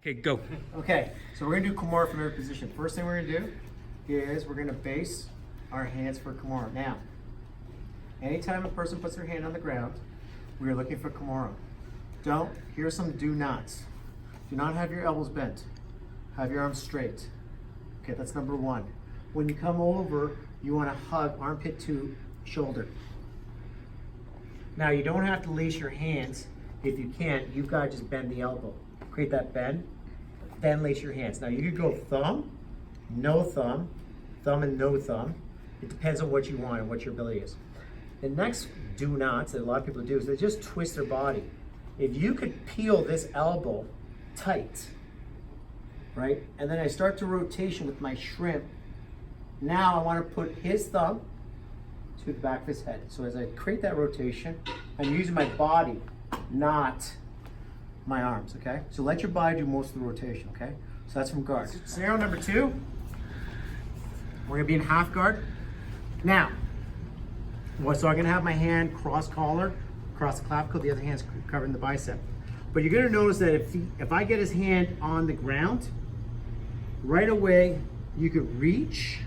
Okay, go. Okay, so we're gonna do Kimura from every position. First thing we're gonna do is we're gonna base our hands for Kimura. Now, anytime a person puts their hand on the ground, we are looking for Kimura. Here's some do nots. Do not have your elbows bent. Have your arms straight. Okay, that's number one. When you come over, you wanna hug armpit to shoulder. Now, you don't have to lace your hands. If you can't, you've gotta just bend the elbow. Create that bend, then lace your hands. Now, you could go thumb and no thumb. It depends on what you want and what your ability is. The next do nots that a lot of people do is they just twist their body. If you could peel this elbow tight, right? And then I start to rotation with my shrimp. Now I want to put his thumb to the back of his head. So as I create that rotation, I'm using my body, not my arms, okay? So let your body do most of the rotation, okay? So that's from guard. Scenario number two, we're gonna be in half guard. Now, so I'm gonna have my hand cross collar, across the clavicle, the other hand's covering the bicep. But you're gonna notice that if I get his hand on the ground, right away, you could reach,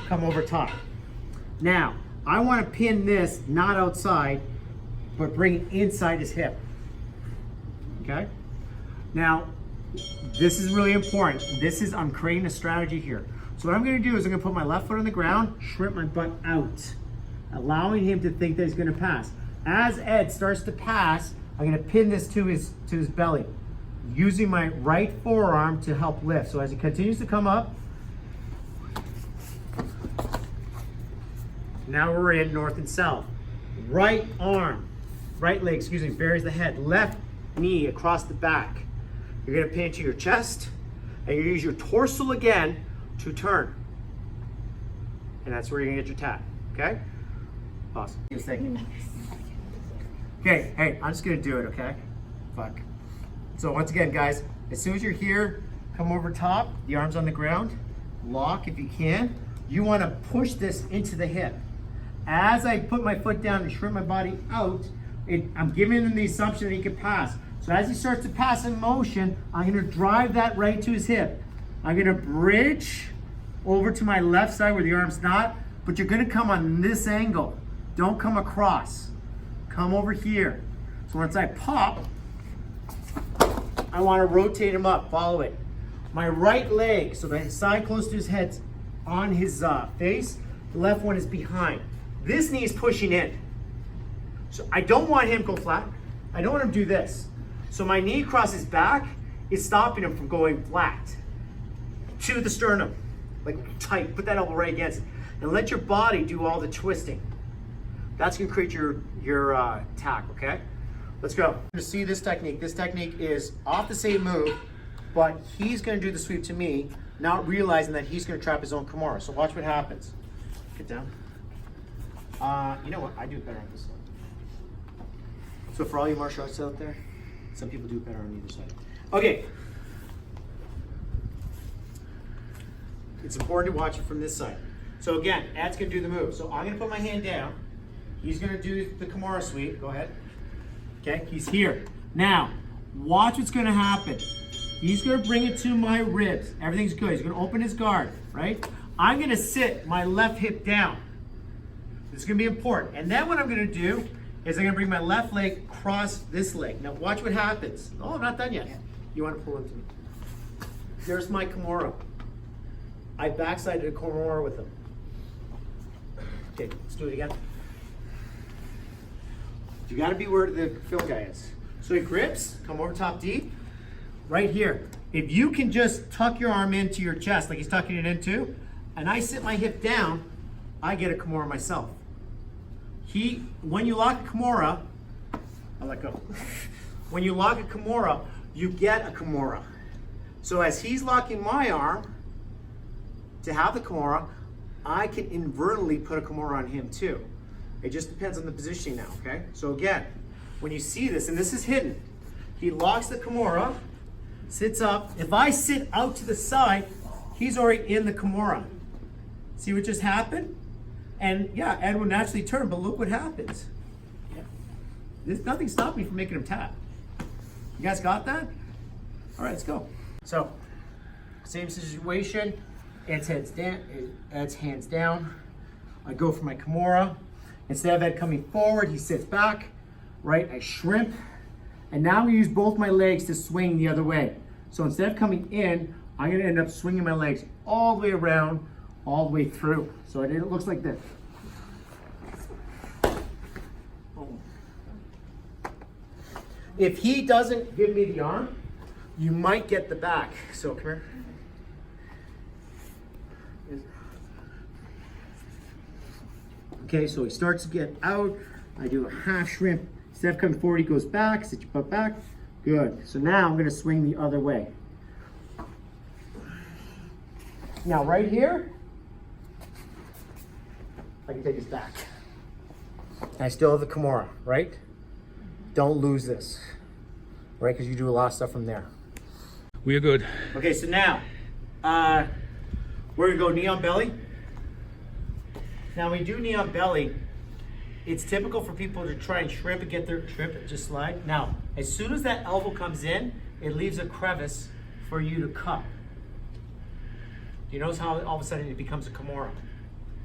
come over top. Now, I wanna pin this, not outside, but bring it inside his hip. Okay? Now, this is really important. I'm creating a strategy here. So what I'm gonna do is I'm gonna put my left foot on the ground, shrimp my butt out, allowing him to think that he's gonna pass. As Ed starts to pass, I'm gonna pin this to his belly, using my right forearm to help lift. So as he continues to come up, now we're in north and south. Right leg, buries the head. Left knee across the back. You're gonna pin to your chest, and you use your torso again to turn. And that's where you're gonna get your tap, okay? Awesome. Okay, hey, I'm just gonna do it, okay? Fuck. So once again, guys, as soon as you're here, come over top, the arms on the ground, lock if you can. You wanna push this into the hip. As I put my foot down and shrimp my body out, I'm giving him the assumption that he can pass. So as he starts to pass in motion, I'm gonna drive that right to his hip. I'm gonna bridge over to my left side where the arm's not, but you're gonna come on this angle. Don't come across. Come over here. So once I pop, I wanna rotate him up, follow it. My right leg, so the side close to his head's on his face, the left one is behind. This knee is pushing in. So I don't want him to go flat. I don't want him to do this. So my knee across his back is stopping him from going flat to the sternum, like tight. Put that elbow right against it, and let your body do all the twisting. That's gonna create your tack. Okay, let's go. To see this technique. This technique is off the same move, but he's gonna do the sweep to me, not realizing that he's gonna trap his own Kimura. So watch what happens. Get down. You know what? I do it better on this side. So for all you martial artists out there, some people do better on either side. Okay. It's important to watch it from this side. So again, Ed's gonna do the move. So I'm gonna put my hand down. He's gonna do the Kimura sweep. Go ahead. Okay, he's here. Now, watch what's gonna happen. He's gonna bring it to my ribs. Everything's good. He's gonna open his guard, right? I'm gonna sit my left hip down. This is gonna be important. And then what I'm gonna do is I'm gonna bring my left leg across this leg. Now watch what happens. Oh, I'm not done yet. You wanna pull into me. There's my Kimura. I backsided a Kimura with him. Okay, let's do it again. You gotta be where the film guy is. So he grips, come over top deep, right here. If you can just tuck your arm into your chest like he's tucking it into, and I sit my hip down, I get a Kimura myself. When you lock a Kimura, I'll let go. When you lock a Kimura, you get a Kimura. So as he's locking my arm to have the Kimura, I can inadvertently put a Kimura on him too. It just depends on the positioning now, okay? So again, when you see this, and this is hidden, he locks the Kimura, sits up. If I sit out to the side, he's already in the Kimura. See what just happened? And yeah, Ed would naturally turn, but look what happens. Yeah. There's nothing stopping me from making him tap. You guys got that? All right, let's go. So, same situation. It's hands down. I go for my Kimura. Instead of Ed coming forward, he sits back, right? I shrimp. And now I'm gonna use both my legs to swing the other way. So instead of coming in, I'm gonna end up swinging my legs all the way around, all the way through. So it looks like this. If he doesn't give me the arm, you might get the back. So come here. Okay, so he starts to get out. I do a half shrimp. Instead of coming forward, he goes back, sit your butt back. Good. So now I'm gonna swing the other way. Now right here, I can take his back. And I still have the Kimura, right? Don't lose this, right? Because you do a lot of stuff from there. We are good. Okay, so now, we're gonna go knee on belly. Now when we do knee on belly, it's typical for people to try and shrimp and get their shrimp and just slide. Now, as soon as that elbow comes in, it leaves a crevice for you to cup. Do you notice how all of a sudden it becomes a Kimura,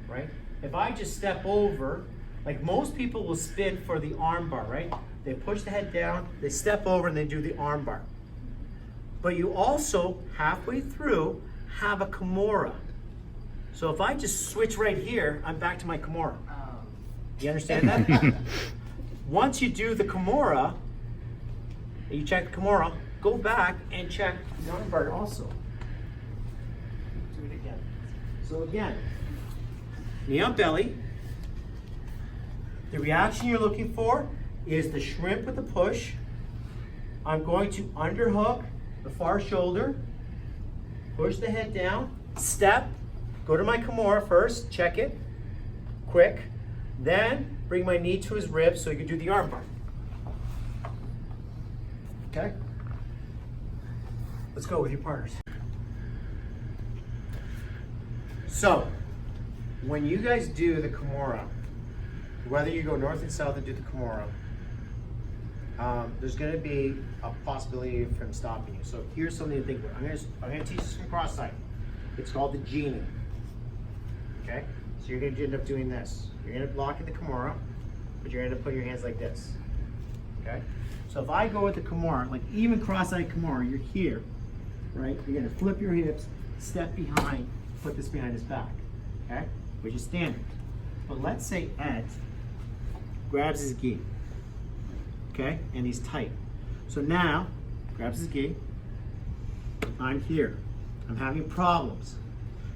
right? If I just step over, like most people will spin for the arm bar, right? They push the head down, they step over and they do the arm bar. But you also, halfway through, have a Kimura. So if I just switch right here, I'm back to my Kimura. You understand that? Once you do the Kimura, you check the Kimura, go back and check the arm bar also. Do it again. So again, knee on belly. The reaction you're looking for is the shrimp with the push. I'm going to underhook the far shoulder, push the head down, step, go to my Kimura first, check it, quick, then bring my knee to his ribs so you can do the arm bar. Okay? Let's go with your partners. So, when you guys do the Kimura, whether you go north and south and do the Kimura, there's going to be a possibility of him stopping you. So here's something to think about. I'm going to teach you some cross side. It's called the genie. Okay? So you're going to end up doing this. You're going to block at the Kimura, but you're going to end up putting your hands like this. Okay? So if I go with the Kimura, like even cross-eyed Kimura, you're here, right? You're going to flip your hips, step behind, put this behind his back. Okay? Which is standard. But let's say Ed grabs his gi. Okay? And he's tight. So now, grabs his gi. I'm here. I'm having problems.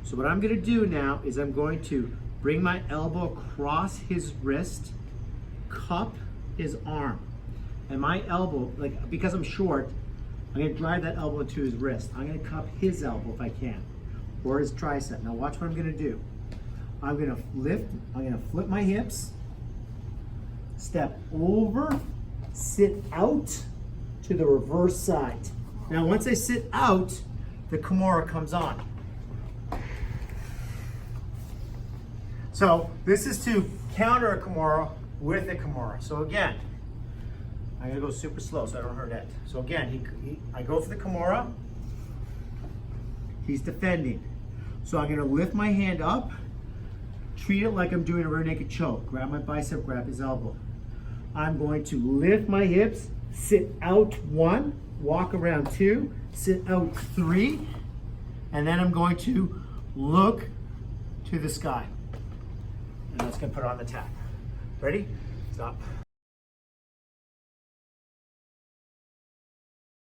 So what I'm going to do now is I'm going to bring my elbow across his wrist, cup his arm. And my elbow, like because I'm short, I'm going to drive that elbow into his wrist. I'm going to cup his elbow if I can, or his tricep. Now watch what I'm going to do. I'm going to lift, I'm going to flip my hips, step over, sit out to the reverse side. Now once I sit out, the Kimura comes on. So this is to counter a Kimura with a Kimura. So again, I'm gonna go super slow so I don't hurt Ed. So again, I go for the Kimura. He's defending. So I'm gonna lift my hand up, treat it like I'm doing a rear naked choke. Grab my bicep, grab his elbow. I'm going to lift my hips, sit out 1, walk around 2, sit out 3, and then I'm going to look to the sky. And that's gonna put on the tap. Ready? Stop.